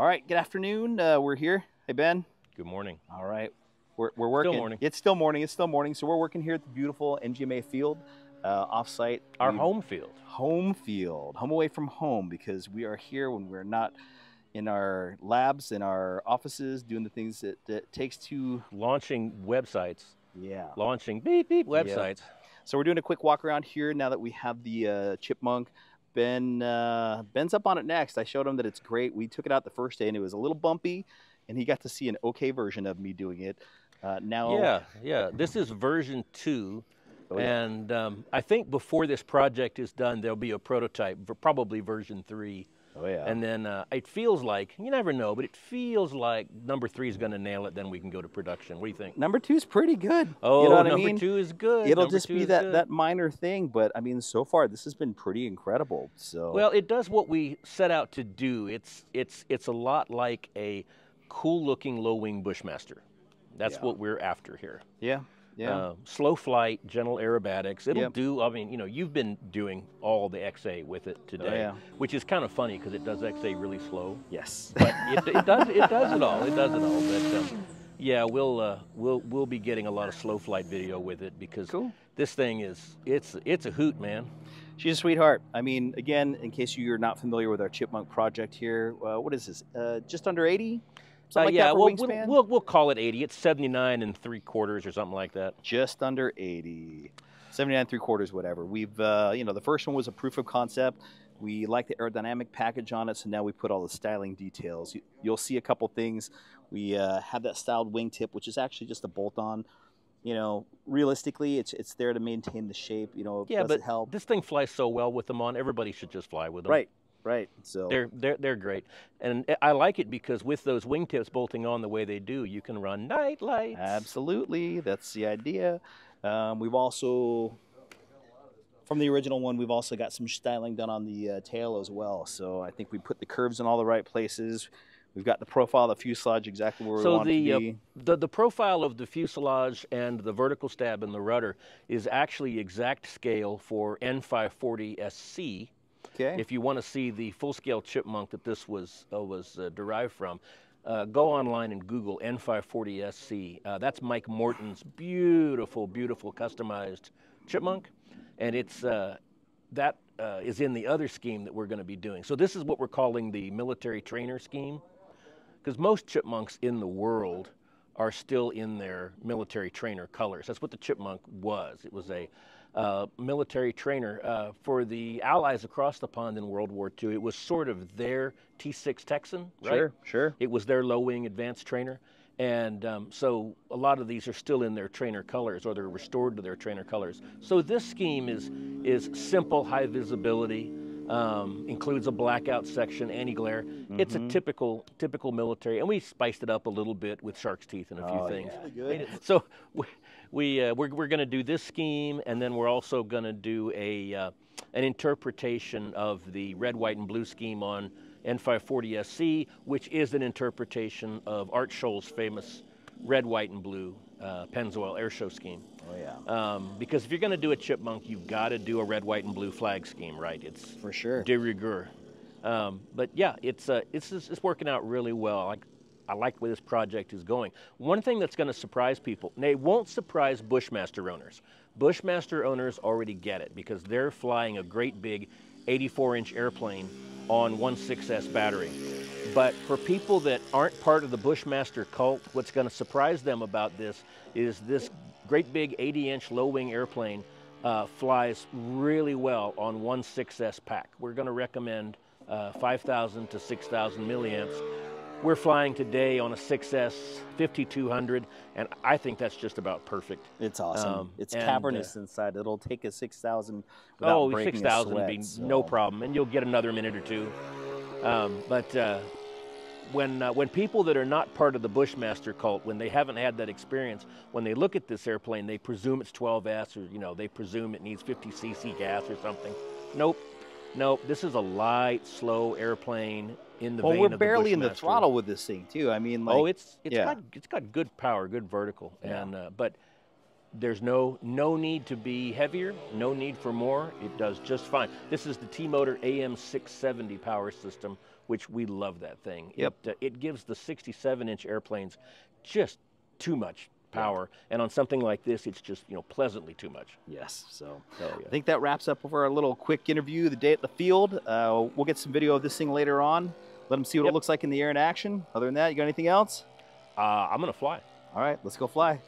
All right, good afternoon. We're here. Hey, Ben. Good morning. All right, we're working. Still morning. It's still morning. It's still morning. So we're working here at the beautiful NGMA field, offsite. Our home field. Home field. Home away from home, because we are here when we're not in our labs, in our offices, doing the things that it takes to... Launching websites. Yeah. Launching beep, beep websites. Yeah. So we're doing a quick walk around here now that we have the Chipmunk. Ben's up on it next. I showed him that it's great. We took it out the first day and it was a little bumpy, and he got to see an okay version of me doing it. Now, yeah. This is version 2, oh, yeah. and I think before this project is done, there'll be a prototype for probably version 3. Oh yeah. And then it feels like, you never know, but it feels like number 3 is going to nail it. Then we can go to production. What do you think? Number 2 is pretty good. Oh, you know what number I mean? 2 is good. It'll number just be that minor thing, but I mean, so far this has been pretty incredible. So well, it does what we set out to do. It's a lot like a cool-looking low-wing Bushmaster. That's what we're after here. Yeah. Yeah. Slow flight, gentle aerobatics. It'll do, I mean, you know, you've been doing all the XA with it today, which is kind of funny because it does XA really slow. Yes. But it does it all. It does it all. But yeah, we'll be getting a lot of slow flight video with it because this thing is, it's a hoot, man. She's a sweetheart. I mean, again, in case you're not familiar with our Chipmunk project here, what is this? Just under 80? Like yeah, we'll call it 80. It's 79 3/4 or something like that. Just under 80, 79 3/4, whatever. We've, you know, the first one was a proof of concept. We like the aerodynamic package on it, so now we put all the styling details. You'll see a couple things. We have that styled wingtip, which is actually just a bolt-on. You know, realistically, it's there to maintain the shape. You know, yeah, does but it help? This thing flies so well with them on. Everybody should just fly with them. Right. Right, so they're great, and I like it because with those wingtips bolting on the way they do, you can run night lights. Absolutely, that's the idea. We've also, from the original one, we've also got some styling done on the tail as well. So I think we put the curves in all the right places. We've got the profile of the fuselage exactly where we want it to be. The profile of the fuselage and the vertical stab and the rudder is actually exact scale for N540 SC. Okay. If you want to see the full-scale Chipmunk that this was derived from, go online and Google N540 SC. That's Mike Morton's beautiful, beautiful customized Chipmunk, and it's that is in the other scheme that we're going to be doing. So this is what we're calling the military trainer scheme, because most Chipmunks in the world are still in their military trainer colors. That's what the Chipmunk was. It was a military trainer for the Allies across the pond in World War II. It was sort of their T6 Texan, right? Sure, sure. It was their low-wing advanced trainer. And so a lot of these are still in their trainer colors, or they're restored to their trainer colors. So this scheme is simple, high visibility, includes a blackout section, anti-glare. It's a typical military, and we spiced it up a little bit with shark's teeth and a few things. Yeah, good. So we're going to do this scheme, and then we're also going to do an interpretation of the red, white, and blue scheme on N540 SC, which is an interpretation of Art Scholl's famous red, white, and blue Pennzoil airshow scheme. Oh yeah. Because if you're going to do a Chipmunk, you've got to do a red, white, and blue flag scheme, right? It's for sure de rigueur. But yeah, it's working out really well. I like where this project is going. One thing that's going to surprise people, and it won't surprise Bushmaster owners. Bushmaster owners already get it because they're flying a great big 84-inch airplane on 1.6S battery. But for people that aren't part of the Bushmaster cult, what's going to surprise them about this is this great big 80-inch low-wing airplane flies really well on 1.6S pack. We're going to recommend 5,000 to 6,000 milliamps. We're flying today on a 6S 5200, and I think that's just about perfect. It's awesome. It's cavernous inside. It'll take a 6,000 without breaking 6,000 would be no problem, and you'll get another minute or two. When people that are not part of the Bushmaster cult, when they haven't had that experience, when they look at this airplane, they presume it's 12S, or they presume it needs 50 cc gas or something. Nope. This is a light, slow airplane in the vein of the Bushmaster. Well, we're barely in the throttle with this thing too. I mean, like, it's got good power, good vertical, and but there's no need to be heavier, no need for more. It does just fine. This is the T-Motor AM670 power system which we love that thing. Yep. It gives the 67-inch airplanes just too much power, and on something like this, it's just pleasantly too much. Yes. So Yeah. I think that wraps up our little quick interview of the day at the field. We'll get some video of this thing later on. Let them see what it looks like in the air in action. Other than that, you got anything else? I'm gonna fly. All right, let's go fly.